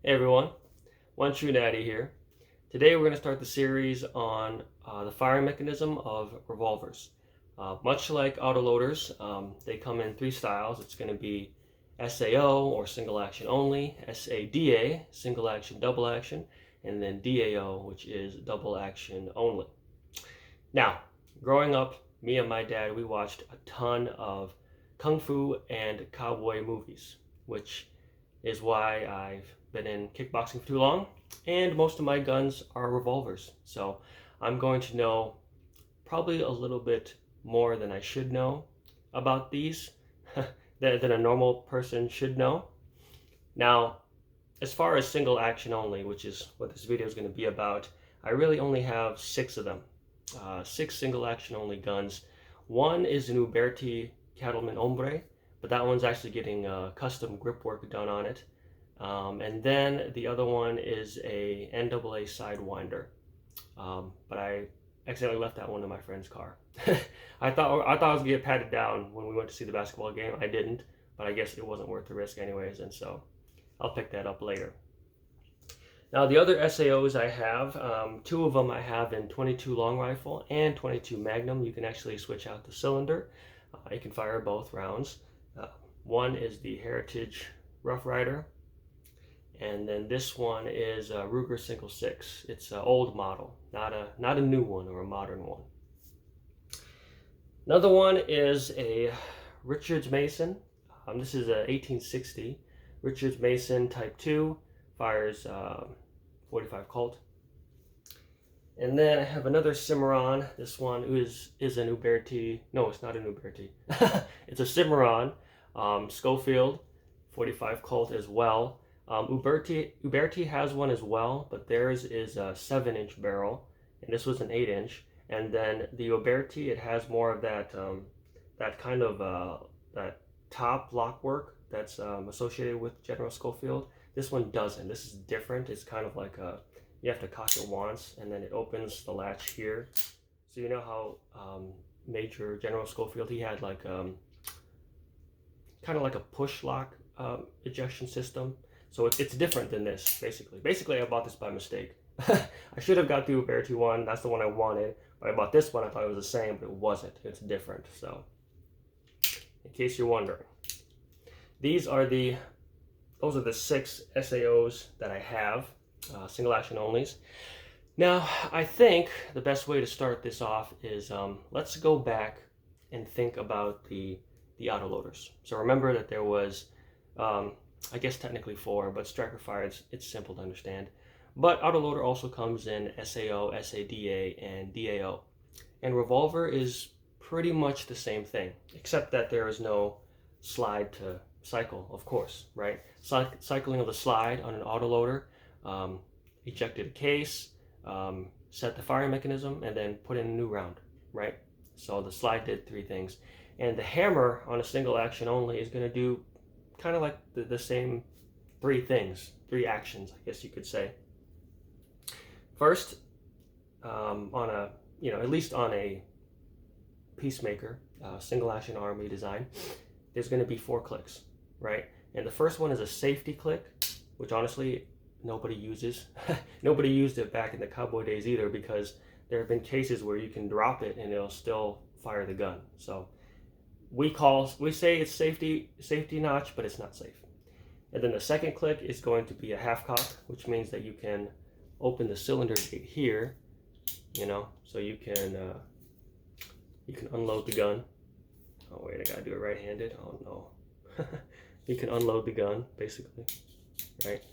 Hey everyone, One True Natty here. Today we're going to start the series on the firing mechanism of revolvers. Much like autoloaders, they come in three styles. It's going to be SAO, or single action only, SADA, single action double action, and then DAO, which is double action only. Now, growing up, me and my dad, we watched a ton of kung fu and cowboy movies, which is why I've been in kickboxing for too long, and most of my guns are revolvers. So I'm going to know probably a little bit more than I should know about these than a normal person should know. Now, as far as single action only, which is what this video is going to be about, I really only have 6 of them. 6 single action only guns. One is an Uberti Cattleman Hombre, but that one's actually getting custom grip work done on it. And then the other one is a NAA Sidewinder, but I accidentally left that one in my friend's car. I thought I was gonna get patted down when we went to see the basketball game. I didn't, but I guess it wasn't worth the risk anyways, and so I'll pick that up later. Now the other SAOs I have, 2 of them I have in 22 long rifle and 22 Magnum. You can actually switch out the cylinder. You can fire both rounds. One is the Heritage Rough Rider, and then this one is Ruger Single 6. It's an old model, not a new one or a modern one. Another one is a Richards Mason. This is a 1860 Richards Mason Type 2, fires 45 Colt. And then I have another Cimarron. This one is an Uberti. No, it's not an Uberti. It's a Cimarron, Schofield, 45 Colt as well. Uberti has one as well, but theirs is a 7-inch barrel, and this was an 8-inch. And then the Uberti, it has more of that that kind of that top lock work that's associated with General Schofield. This one doesn't. This is different. It's kind of like you have to cock it once, and then it opens the latch here. So you know how Major General Schofield, he had like kind of like a push lock ejection system. So it's different than this, basically. Basically, I bought this by mistake. I should have got the Uberti one. That's the one I wanted. But I bought this one. I thought it was the same, but it wasn't. It's different. So, in case you're wondering, those are the 6 SAOs that I have, single action onlys. Now, I think the best way to start this off is let's go back and think about the autoloaders. So remember that there was, I guess technically 4, but striker fire, it's simple to understand. But autoloader also comes in SAO, SADA, and DAO. And revolver is pretty much the same thing, except that there is no slide to cycle, of course, right? Cycling of the slide on an autoloader, ejected a case, set the firing mechanism, and then put in a new round, right? So the slide did 3 things. And the hammer on a single action only is going to do kind of like the same 3 things, 3 actions, I guess you could say. First, on a, at least on a Peacemaker, single action army design, there's going to be 4 clicks, right? And the first one is a safety click, which honestly nobody uses. Nobody used it back in the cowboy days either, because there have been cases where you can drop it and it'll still fire the gun. So we say it's safety notch, but it's not safe. And then the second click is going to be a half cock, which means that you can open the cylinder gate here, so you can unload the gun. Oh wait, I gotta do it right-handed. Oh no. You can unload the gun, basically, right?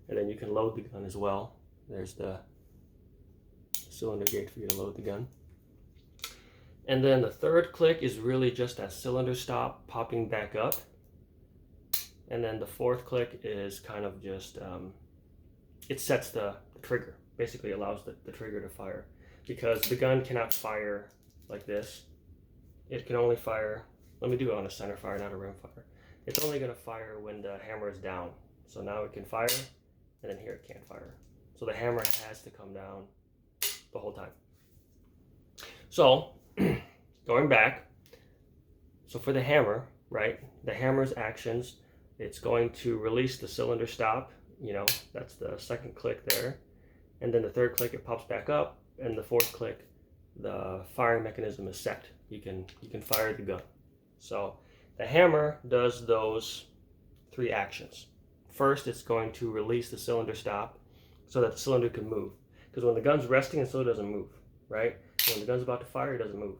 And then you can load the gun as well. There's the cylinder gate for you to load the gun. And then the third click is really just that cylinder stop popping back up. And then the fourth click is kind of just, it sets the trigger, basically allows the trigger to fire, because the gun cannot fire like this. It can only fire, let me do it on a center fire, not a rim fire. It's only going to fire when the hammer is down. So now it can fire, and then here it can't fire. So the hammer has to come down the whole time. So, going back, so for the hammer, right, the hammer's actions, it's going to release the cylinder stop you know, that's the second click there. And then the third click, it pops back up, and the fourth click, the firing mechanism is set. You can fire the gun. So the hammer does those 3 actions. First, it's going to release the cylinder stop so that the cylinder can move. Because when the gun's resting, the cylinder doesn't move, right? When the gun's about to fire, it doesn't move.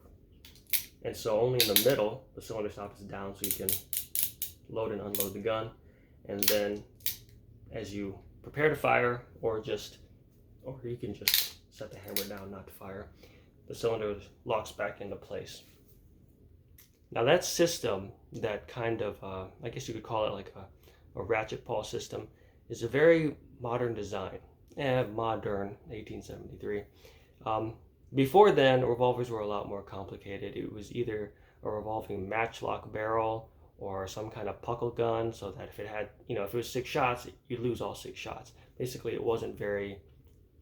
And so only in the middle, the cylinder stop is down so you can load and unload the gun. And then as you prepare to fire, or you can just set the hammer down not to fire, the cylinder locks back into place. Now that system, that kind of, I guess you could call it like a ratchet pawl system, is a very modern design. Modern, 1873. Before then, revolvers were a lot more complicated. It was either a revolving matchlock barrel or some kind of puckle gun, so that if it had, if it was 6 shots, you'd lose all 6 shots. Basically, it wasn't very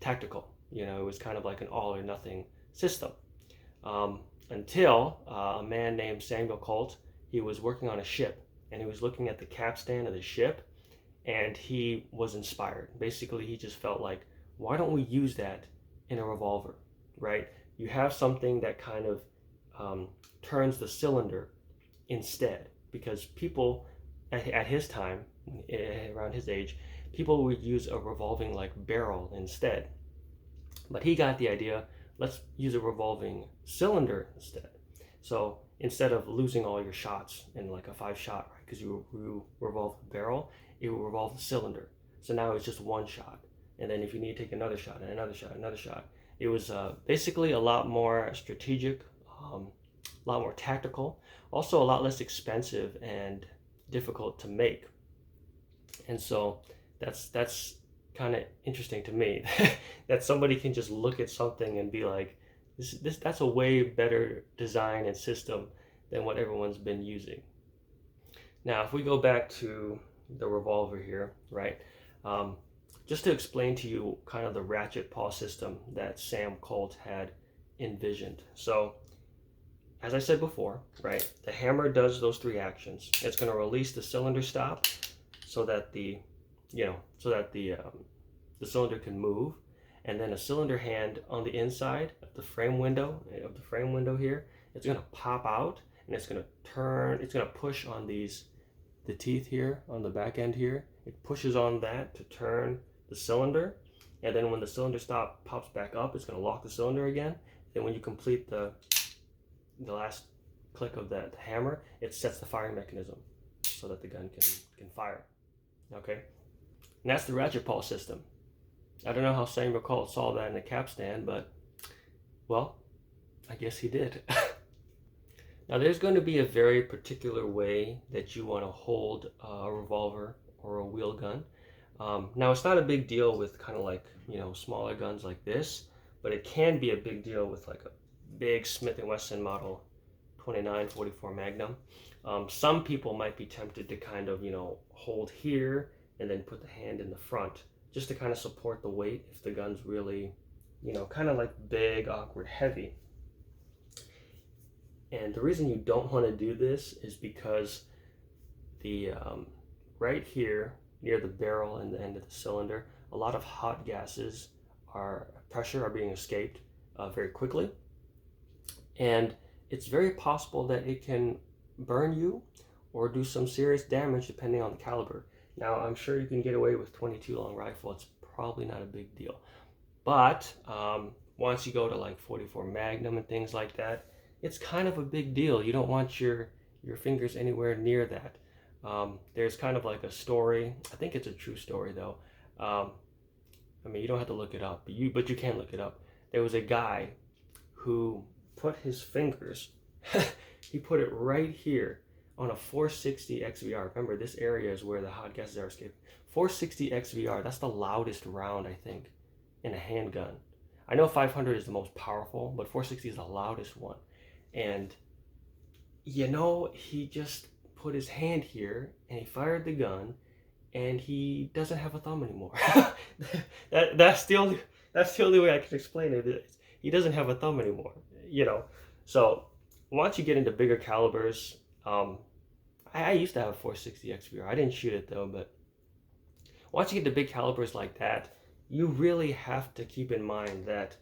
tactical. It was kind of like an all or nothing system. Until a man named Samuel Colt, he was working on a ship, and he was looking at the capstan of the ship, and he was inspired. Basically, he just felt like, why don't we use that in a revolver, right? You have something that kind of turns the cylinder instead, because people at his time, around his age, people would use a revolving like barrel instead. But he got the idea, let's use a revolving cylinder instead. So instead of losing all your shots in like a 5-shot, right, because you revolve the barrel, it will revolve the cylinder. So now it's just 1 shot. And then if you need to take another shot and another shot, another shot, it was basically a lot more strategic, a lot more tactical, also a lot less expensive and difficult to make. And so that's kind of interesting to me that somebody can just look at something and be like, that's a way better design and system than what everyone's been using. Now, if we go back to the revolver here, right? Just to explain to you kind of the ratchet pawl system that Sam Colt had envisioned. So, as I said before, right, the hammer does those 3 actions. It's going to release the cylinder stop so that the cylinder can move, and then a cylinder hand on the inside of the frame window here, it's going to pop out, and it's going to turn. It's going to push on the teeth here on the back end here. It pushes on that to turn the cylinder, and then when the cylinder stop pops back up, it's going to lock the cylinder again. Then when you complete the last click of that hammer, it sets the firing mechanism so that the gun can fire. Okay, and that's the ratchet pawl system. I don't know how Samuel Colt saw that in the capstan, but well, I guess he did. Now, there's going to be a very particular way that you want to hold a revolver or a wheel gun. Now, it's not a big deal with kind of like, smaller guns like this, but it can be a big deal with like a big Smith & Wesson model 29-44 Magnum. Some people might be tempted to kind of, hold here and then put the hand in the front just to kind of support the weight if the gun's really, kind of like big, awkward, heavy. And the reason you don't want to do this is because the right here near the barrel and the end of the cylinder, a lot of hot gases pressure are being escaped very quickly, and it's very possible that it can burn you or do some serious damage depending on the caliber. Now, I'm sure you can get away with 22 long rifle. It's probably not a big deal, but once you go to like 44 Magnum and things like that, it's kind of a big deal. You don't want your fingers anywhere near that. There's kind of like a story. I think it's a true story though. I mean, you don't have to look it up, but you can look it up. There was a guy who put his fingers, he put it right here on a 460 XVR. Remember, this area is where the hot gases are escaping. 460 XVR, that's the loudest round, I think, in a handgun. I know 500 is the most powerful, but 460 is the loudest one. And, he just put his hand here, and he fired the gun, and he doesn't have a thumb anymore. That's the only way I can explain it. He doesn't have a thumb anymore, So once you get into bigger calibers, I used to have a 460 XVR. I didn't shoot it though, but once you get to big calibers like that, you really have to keep in mind that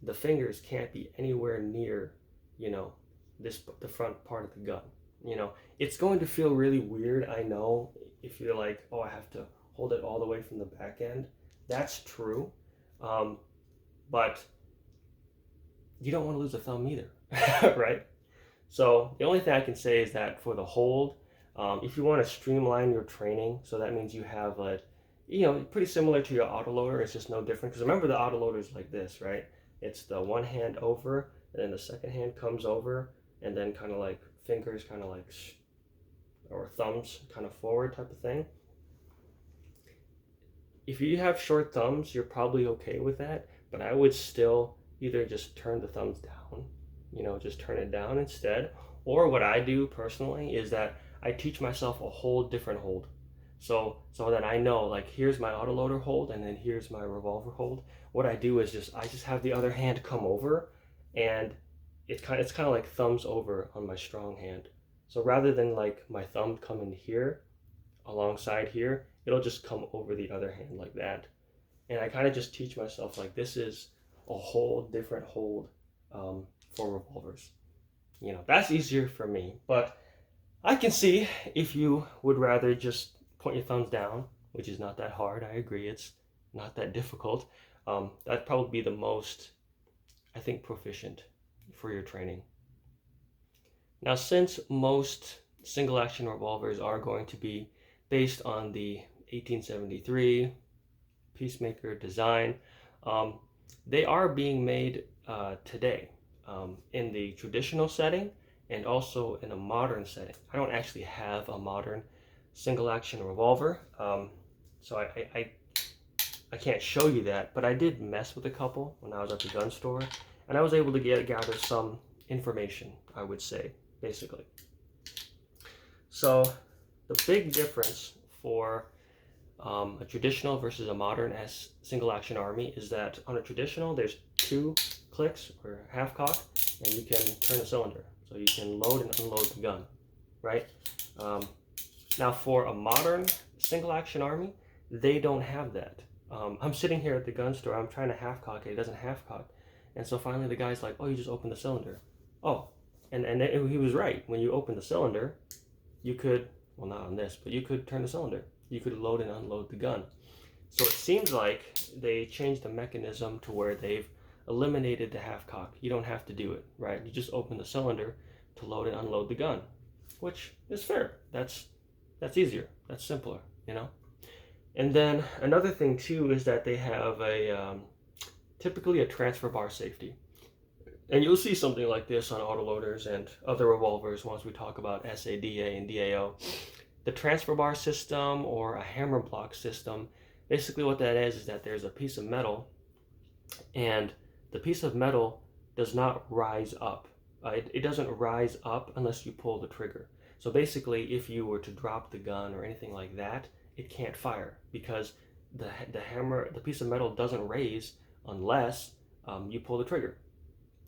the fingers can't be anywhere near, you know, the front part of the gun. You know, it's going to feel really weird, I know, if you're like, oh, I have to hold it all the way from the back end. That's true, but you don't want to lose a thumb either, right? So the only thing I can say is that for the hold, if you want to streamline your training, so that means you have a, you know, pretty similar to your autoloader. It's just no different, because remember the autoloader is like this, right? It's the one hand over, and then the second hand comes over, and then kind of like fingers kind of like, or thumbs kind of forward type of thing. If you have short thumbs, you're probably okay with that, but I would still either just turn the thumbs down, you know, just turn it down instead. Or what I do personally is that I teach myself a whole different hold. So that I know, like, here's my autoloader hold, and then here's my revolver hold. What I do is I just have the other hand come over, and it's kind of like thumbs over on my strong hand. So rather than like my thumb coming here, alongside here, it'll just come over the other hand like that. And I kind of just teach myself, like, this is a whole different hold for revolvers. You know, that's easier for me, but I can see if you would rather just point your thumbs down, which is not that hard. I agree, it's not that difficult. That'd probably be the most, I think, proficient for your training. Now, since most single action revolvers are going to be based on the 1873 Peacemaker design, they are being made today in the traditional setting and also in a modern setting. I don't actually have a modern single action revolver, so I can't show you that, but I did mess with a couple when I was at the gun store, and I was able to gather some information, I would say, basically. So the big difference for a traditional versus a modern single action army is that on a traditional, there's 2 clicks or half cock, and you can turn a cylinder. So you can load and unload the gun, right? Now for a modern single action army, they don't have that. I'm sitting here at the gun store, I'm trying to half cock it, it doesn't half cock. And so finally the guy's like, oh, you just open the cylinder. Oh, and he was right. When you open the cylinder, you could, well, not on this, but you could turn the cylinder. You could load and unload the gun. So it seems like they changed the mechanism to where they've eliminated the half cock. You don't have to do it, right? You just open the cylinder to load and unload the gun, which is fair. That's easier. That's simpler, you know? And then another thing too is that they have a typically a transfer bar safety. And you'll see something like this on autoloaders and other revolvers once we talk about SADA and DAO. The transfer bar system or a hammer block system, basically what that is that there's a piece of metal, and the piece of metal does not rise up. It doesn't rise up unless you pull the trigger. So basically, if you were to drop the gun or anything like that, it can't fire because the piece of metal doesn't raise unless you pull the trigger.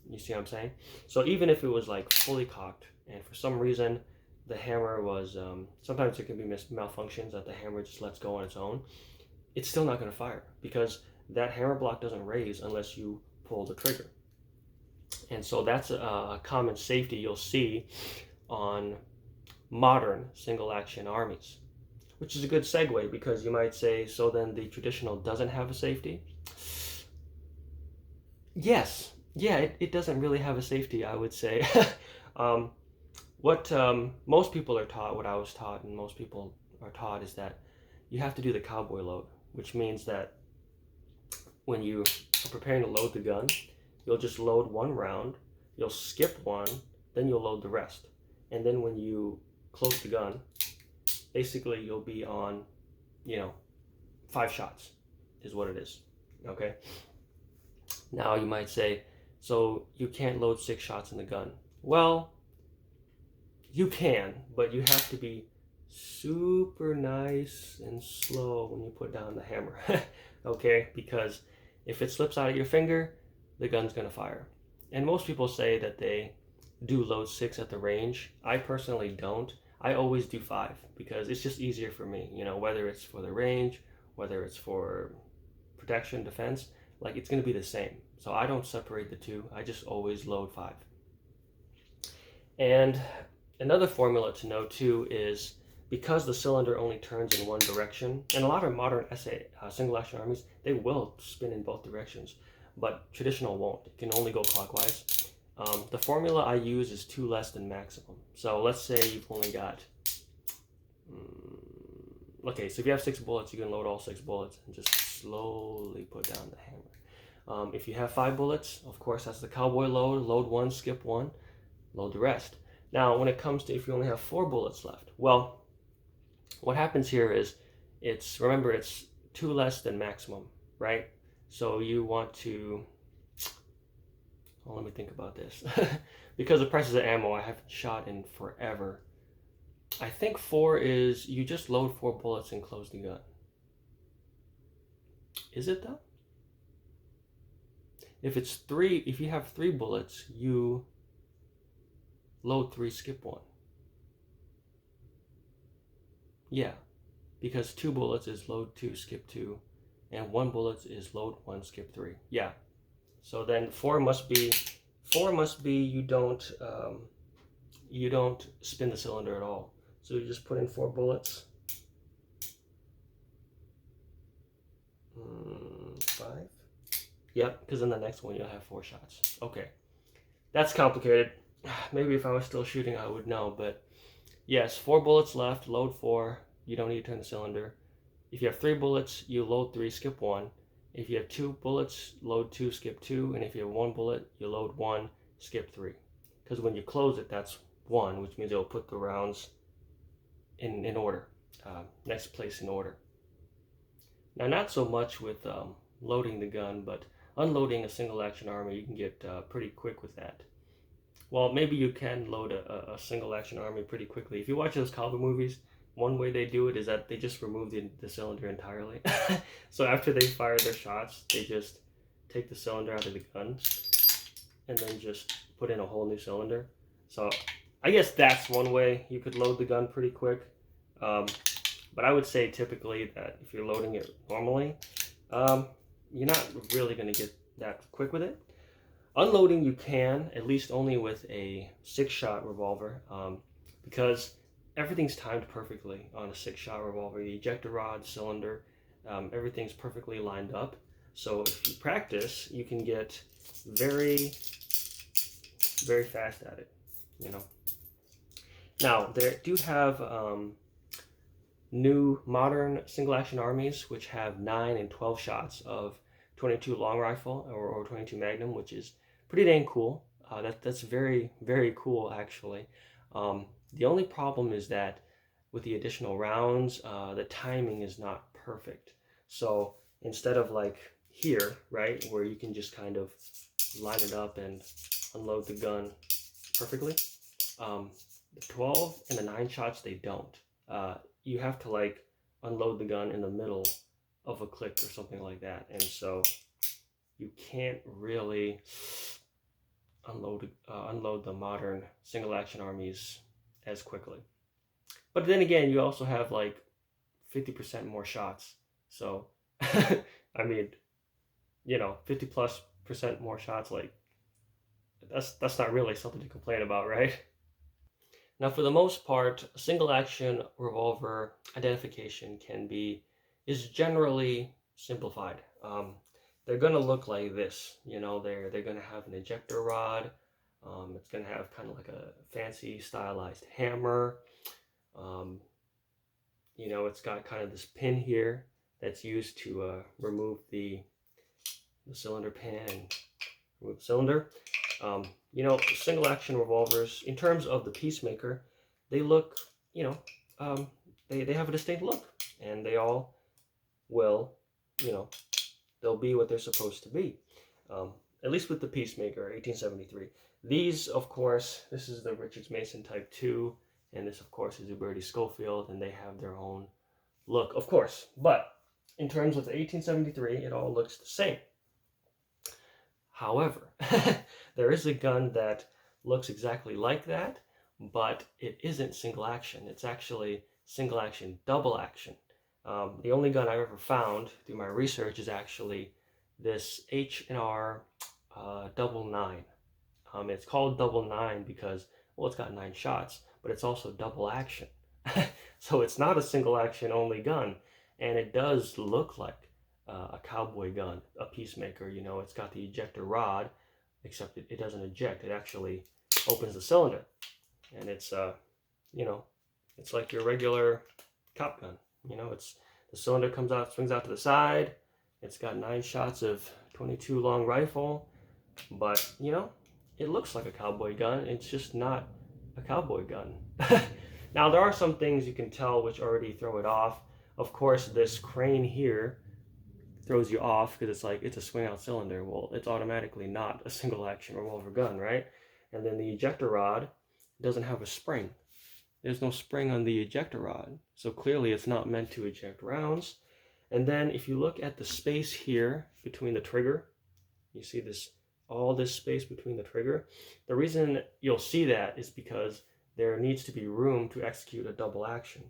You see what I'm saying? So even if it was like fully cocked and for some reason the hammer was, sometimes there can be malfunctions that the hammer just lets go on its own, it's still not going to fire because that hammer block doesn't raise unless you pull the trigger. And so that's a common safety you'll see on modern single action armies, which is a good segue because you might say, so then the traditional doesn't have a safety? Yes. Yeah, it doesn't really have a safety, I would say. What most people are taught, what I was taught, and most people are taught is that you have to do the cowboy load, which means that when you are preparing to load the gun, you'll just load 1 round, you'll skip 1, then you'll load the rest. And then when you close the gun, basically you'll be on, 5 shots is what it is, okay? Now you might say, so you can't load 6 shots in the gun. Well, you can, but you have to be super nice and slow when you put down the hammer, okay? Because if it slips out of your finger, the gun's gonna fire. And most people say that they do load 6 at the range. I personally don't. I always do 5 because it's just easier for me, whether it's for the range whether it's for protection, defense, like it's going to be the same. So I don't separate the two. I just always load 5. And another formula to know too is because the cylinder only turns in one direction, and a lot of modern single action armies, they will spin in both directions, but traditional won't. It can only go clockwise. The formula I use is 2 less than maximum. So let's say you've only got, okay, so if you have 6 bullets, you can load all 6 bullets and just slowly put down the hammer. If you have 5 bullets, of course, that's the cowboy load. Load 1, skip 1, load the rest. Now, when it comes to if you only have 4 bullets left, well, what happens here is remember, it's 2 less than maximum, right? So you want to, well, let me think about this. Because the prices of ammo, I haven't shot in forever. I think 4 is you just load 4 bullets and close the gun. Is it though? If it's 3, if you have 3 bullets, you load 3, skip 1. Yeah, because 2 bullets is load 2, skip 2, and 1 bullet is load 1, skip 3. Yeah. So then 4 must be you don't spin the cylinder at all. So you just put in 4 bullets. 5. Yep, because in the next one you'll have 4 shots. Okay, that's complicated. Maybe if I was still shooting I would know, but yes, 4 bullets left, load 4. You don't need to turn the cylinder. If you have 3 bullets, you load 3, skip 1. If you have 2 bullets, load 2, skip 2. And if you have 1 bullet, you load 1, skip 3. Because when you close it, that's 1, which means it'll put the rounds in order, next place in order. Now, not so much with loading the gun, but unloading a single action army, you can get pretty quick with that. Well, maybe you can load a single action army pretty quickly. If you watch those cowboy movies, one way they do it is that they just remove the cylinder entirely. So after they fire their shots, they just take the cylinder out of the gun and then just put in a whole new cylinder. So I guess that's one way you could load the gun pretty quick. But I would say typically that if you're loading it normally, you're not really going to get that quick with it. Unloading you can, at least only with a 6-shot revolver, because everything's timed perfectly on a 6-shot revolver. The ejector rod, cylinder, everything's perfectly lined up. So if you practice, you can get very, very fast at it, you know. Now, they do have new modern single action armies which have 9 and 12 shots of 22 long rifle or 22 Magnum, which is pretty dang cool. That's very, very cool actually. The only problem is that with the additional rounds, the timing is not perfect. So instead of like here, right, where you can just kind of line it up and unload the gun perfectly, the 12 and the 9 shots, they don't. You have to like unload the gun in the middle of a click or something like that, and so you can't really unload the modern single action armies as quickly. But then again, you also have like 50% more shots. So I mean, you know, 50+% more shots, like that's not really something to complain about, right? Now, for the most part, single action revolver identification is generally simplified. They're gonna look like this, you know. They're gonna have an ejector rod. It's gonna have kind of like a fancy stylized hammer. You know, it's got kind of this pin here that's used to remove the cylinder pin and remove the cylinder. You know, single action revolvers, in terms of the Peacemaker, they look, you know, they have a distinct look, and they all will, you know, they'll be what they're supposed to be. At least with the Peacemaker, 1873. These, of course, this is the Richards Mason Type 2, and this, of course, is Uberti Schofield, and they have their own look, of course. But in terms of the 1873, it all looks the same. However, there is a gun that looks exactly like that, but it isn't single action. It's actually single action, double action. The only gun I've ever found through my research is actually this H&R 99. It's called 99 because, well, it's got 9 shots, but it's also double action. So it's not a single action only gun, and it does look like a cowboy gun, a peacemaker. You know, it's got the ejector rod, except it doesn't eject. It actually opens the cylinder, and it's you know, it's like your regular cop gun. You know, it's the cylinder comes out, swings out to the side. It's got 9 shots of 22 long rifle, but you know, it looks like a cowboy gun. It's just not a cowboy gun. Now, there are some things you can tell which already throw it off. Of course, this crane here throws you off because it's like it's a swing out cylinder. Well, it's automatically not a single action revolver gun, right? And then the ejector rod doesn't have a spring. There's no spring on the ejector rod, so clearly it's not meant to eject rounds. And then if you look at the space here between the trigger, you see this, all this space between the trigger. The reason you'll see that is because there needs to be room to execute a double action.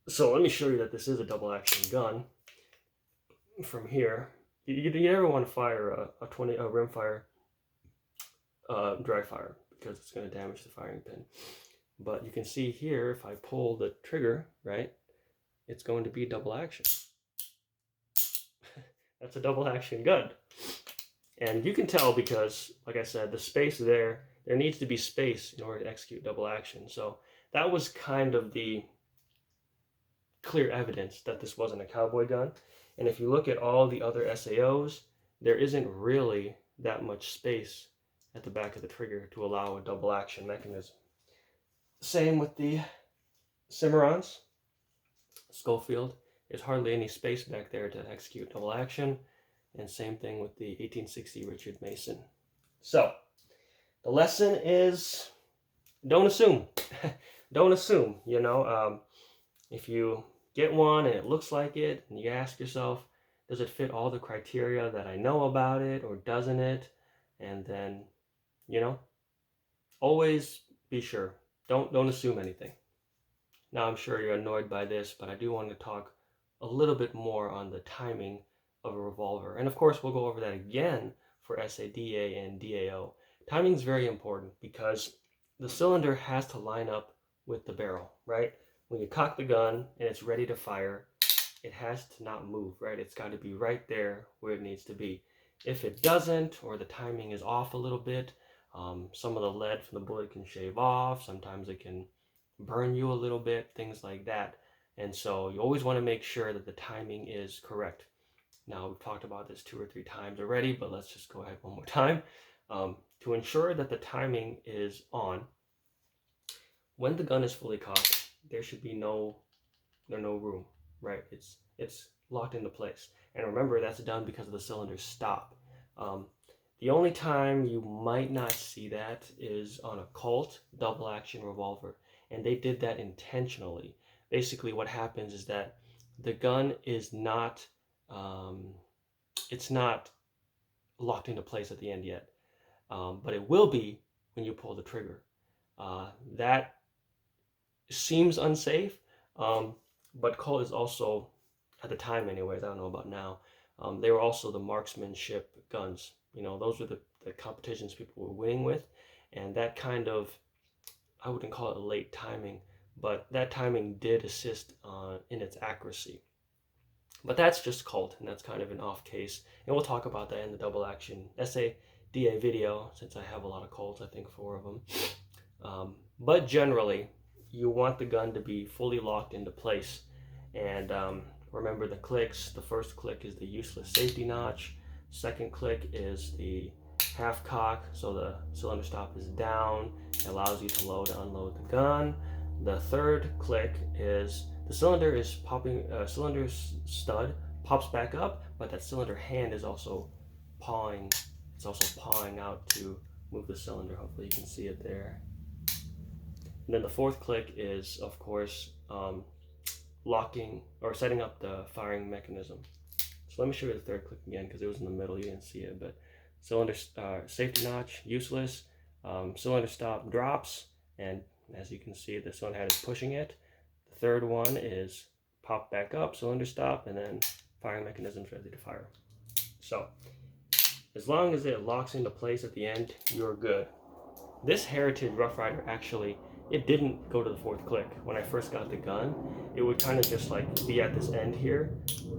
So let me show you that this is a double action gun. From here, you never want to fire a rimfire dry fire because it's going to damage the firing pin. But you can see here, if I pull the trigger, right, it's going to be double action. That's a double action gun. And you can tell because, like I said, the space there needs to be space in order to execute double action. So that was kind of the clear evidence that this wasn't a cowboy gun. And if you look at all the other SAOs, there isn't really that much space at the back of the trigger to allow a double action mechanism. Same with the Cimarrons. Schofield, there's hardly any space back there to execute double action. And same thing with the 1860 Richard Mason. So, the lesson is, don't assume. Don't assume, you know. If you get one and it looks like it, and you ask yourself, does it fit all the criteria that I know about it, or doesn't it? And then, you know, always be sure. Don't assume anything. Now, I'm sure you're annoyed by this, but I do want to talk a little bit more on the timing of a revolver. And of course, we'll go over that again for SADA and DAO. Timing is very important because the cylinder has to line up with the barrel, right? When you cock the gun and it's ready to fire, it has to not move, right? It's got to be right there where it needs to be. If it doesn't, or the timing is off a little bit, some of the lead from the bullet can shave off. Sometimes it can burn you a little bit, things like that. And so you always want to make sure that the timing is correct. Now, we've talked about this 2 or 3 times already, but let's just go ahead one more time. To ensure that the timing is on, when the gun is fully cocked, there should be no room, right? It's locked into place. And remember, that's done because of the cylinder stop. The only time you might not see that is on a Colt double action revolver. And they did that intentionally. Basically, what happens is that the gun is not, it's not locked into place at the end yet. But it will be when you pull the trigger. That seems unsafe, but Colt is also, at the time anyways, I don't know about now, they were also the marksmanship guns. You know, those were the competitions people were winning with, and that kind of, I wouldn't call it late timing, but that timing did assist in its accuracy. But that's just Colt, and that's kind of an off case, and we'll talk about that in the double action SADA video, since I have a lot of Colts, I think 4 of them. But generally, you want the gun to be fully locked into place. And remember the clicks. The first click is the useless safety notch. Second click is the half cock, so the cylinder stop is down. It allows you to load and unload the gun. The third click is the cylinder is popping, cylinder stud pops back up, but that cylinder hand is also pawing. It's also pawing out to move the cylinder. Hopefully you can see it there. And then the fourth click is, of course, locking or setting up the firing mechanism. So let me show you the third click again because it was in the middle, you didn't see it. But cylinder safety notch, useless, cylinder stop drops, and as you can see, the cylinder head is pushing it. The third one is pop back up, cylinder stop, and then firing mechanism's ready to fire. So as long as it locks into place at the end, you're good. This Heritage Rough Rider actually, it didn't go to the fourth click. When I first got the gun, it would kind of just like be at this end here,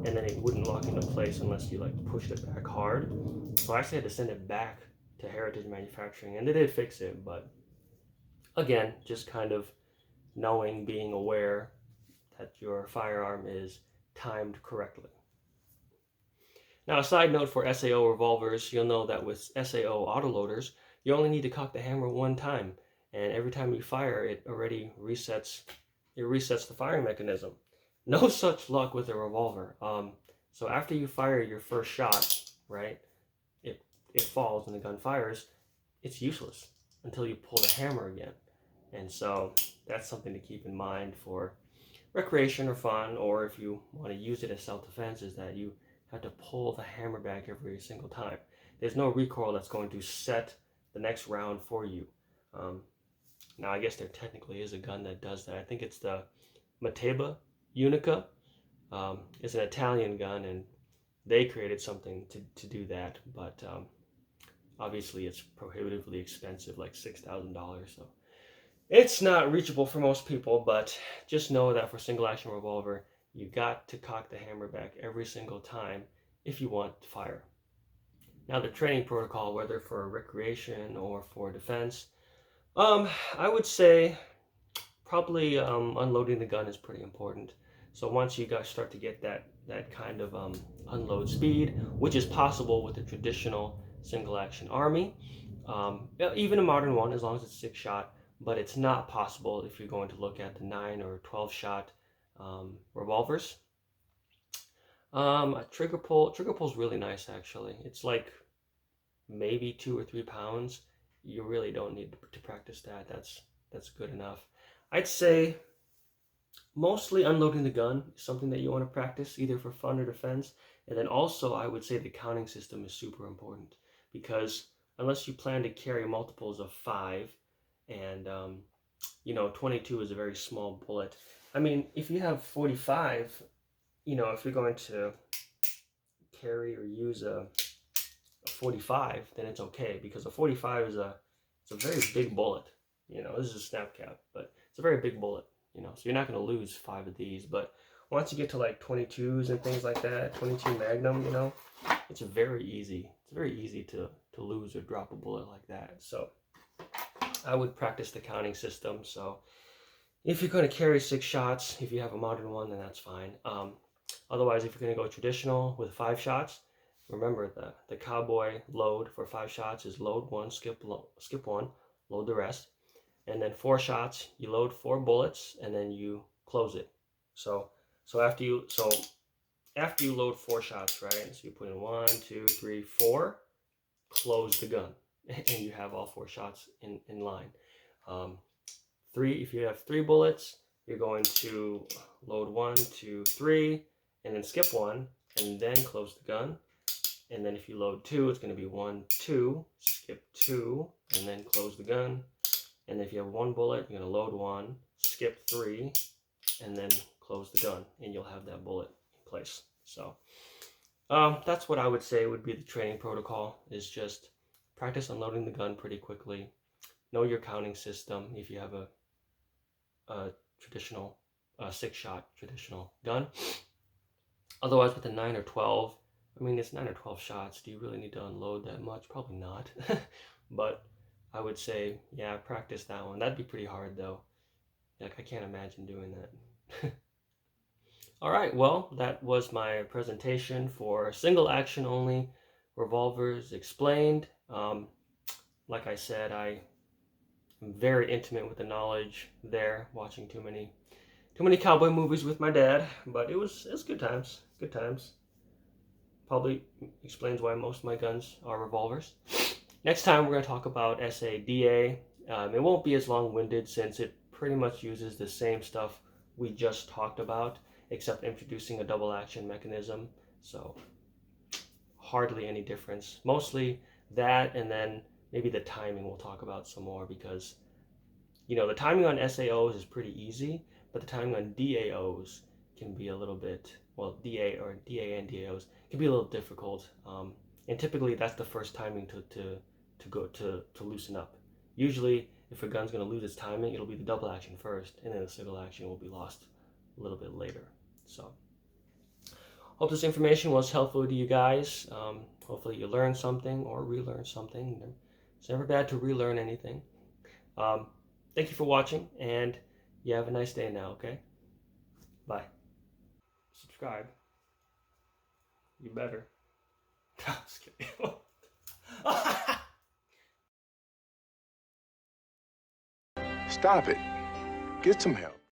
and then it wouldn't lock into place unless you like pushed it back hard. So I actually had to send it back to Heritage Manufacturing, and they did fix it, but again, just kind of knowing, being aware that your firearm is timed correctly. Now, a side note for SAO revolvers, you'll know that with SAO autoloaders, you only need to cock the hammer one time, and every time you fire, it already resets. It resets the firing mechanism. No such luck with a revolver. So after you fire your first shot, right, it falls and the gun fires. It's useless until you pull the hammer again, and so that's something to keep in mind for recreation or fun, or if you want to use it as self-defense, is that you have to pull the hammer back every single time. There's no recoil that's going to set the next round for you. Now, I guess there technically is a gun that does that. I think it's the Mateba Unica. It's an Italian gun, and they created something to do that, but obviously it's prohibitively expensive, like $6,000. So it's not reachable for most people, but just know that for single action revolver, you got to cock the hammer back every single time if you want to fire. Now, the training protocol, whether for recreation or for defense, I would say probably unloading the gun is pretty important. So once you guys start to get that kind of unload speed, which is possible with a traditional single action army, even a modern one, as long as it's 6-shot, but it's not possible if you're going to look at the 9 or 12-shot revolvers. A trigger pull's really nice, actually. It's like maybe 2 or 3 pounds. You really don't need to practice that. That's good enough. I'd say mostly unloading the gun is something that you want to practice, either for fun or defense. And then also, I would say the counting system is super important, because unless you plan to carry multiples of 5, and 22 is a very small bullet. I mean, if you have 45, if you're going to carry or use a 45, then it's okay, because a 45 is it's a very big bullet. This is a snap cap, but it's a very big bullet. So you're not going to lose 5 of these. But once you get to like 22s and things like that, 22 Magnum, it's very easy. It's very easy to lose or drop a bullet like that. So I would practice the counting system. So if you're going to carry 6 shots, if you have a modern one, then that's fine. Otherwise, if you're going to go traditional with 5 shots, remember the Cowboy Load for 5 shots is load 1, skip 1, load the rest. And then 4 shots, you load 4 bullets, and then you close it. So after you load 4 shots, right? So you put in 1, 2, 3, 4, close the gun, and you have all 4 shots in line. If you have 3 bullets, you're going to load 1, 2, 3, and then skip 1, and then close the gun. And then if you load 2, it's going to be 1, 2, skip 2, and then close the gun. And if you have 1 bullet, you're going to load 1, skip 3, and then close the gun, and you'll have that bullet in place. So that's what I would say would be the training protocol, is just practice unloading the gun pretty quickly. Know your counting system if you have a traditional 6-shot traditional gun. Otherwise, with a 9 or 12, I mean, it's 9 or 12 shots. Do you really need to unload that much? Probably not. But I would say, yeah, practice that one. That'd be pretty hard, though. Like, I can't imagine doing that. All right, well, that was my presentation for single action only Revolvers Explained. Like I said, I am very intimate with the knowledge there, watching too many cowboy movies with my dad, but it's good times. Good times. Probably explains why most of my guns are revolvers. Next time, we're going to talk about SADA. It won't be as long-winded, since it pretty much uses the same stuff we just talked about, except introducing a double action mechanism. So hardly any difference. Mostly that, and then maybe the timing we'll talk about some more, because the timing on SAOs is pretty easy, but the timing on DAOs can be a little bit, well, DA or DA and DAOs can be a little difficult. And typically that's the first timing to loosen up. Usually, if a gun's going to lose its timing, it'll be the double action first, and then the single action will be lost a little bit later. So, hope this information was helpful to you guys. Hopefully you learned something or relearned something. It's never bad to relearn anything. Thank you for watching, and you have a nice day now, okay? Bye. Subscribe. You better. Just kidding. Stop it. Get some help.